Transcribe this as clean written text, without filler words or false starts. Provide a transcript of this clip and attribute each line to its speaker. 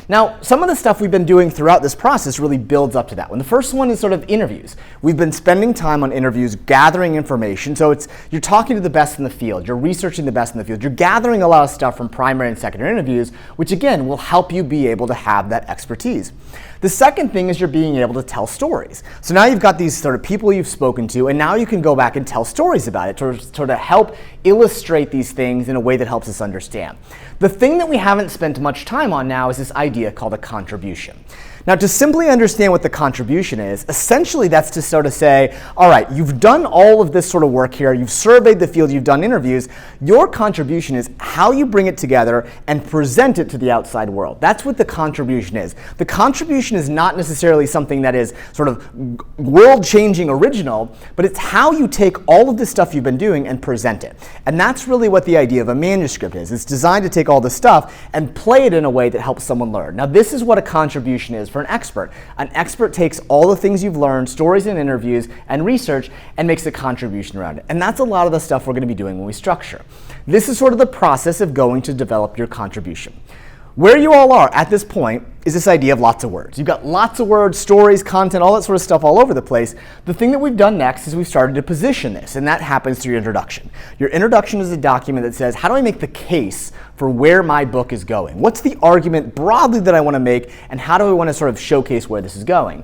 Speaker 1: Now, some of the stuff we've been doing throughout this process really builds up to that one. The first one is sort of interviews. We've been spending time on interviews, gathering information. So you're talking to the best in the field, you're researching the best in the field, you're gathering a lot of stuff from primary and secondary interviews, which again will help you be able to have that expertise. The second thing is you're being able to tell stories. So now you've got these sort of people you've spoken to, and now you can go back and tell stories about it to sort of help illustrate these things in a way that helps us understand. The thing that we haven't spent much time on now is this idea called a contribution. Now, to simply understand what the contribution is, essentially that's to sort of say, all right, you've done all of this sort of work here, you've surveyed the field, you've done interviews, your contribution is how you bring it together and present it to the outside world. That's what the contribution is. The contribution is not necessarily something that is sort of world-changing original, but it's how you take all of this stuff you've been doing and present it. And that's really what the idea of a manuscript is. It's designed to take all this stuff and play it in a way that helps someone learn. Now, this is what a contribution is for an expert. An expert takes all the things you've learned, stories and interviews and research, and makes a contribution around it. And that's a lot of the stuff we're going to be doing when we structure. This is sort of the process of going to develop your contribution. Where you all are at this point is this idea of lots of words. You've got lots of words, stories, content, all that sort of stuff all over the place. The thing that we've done next is we've started to position this, and that happens through your introduction. Your introduction is a document that says, how do I make the case for where my book is going? What's the argument broadly that I want to make, and how do I want to sort of showcase where this is going?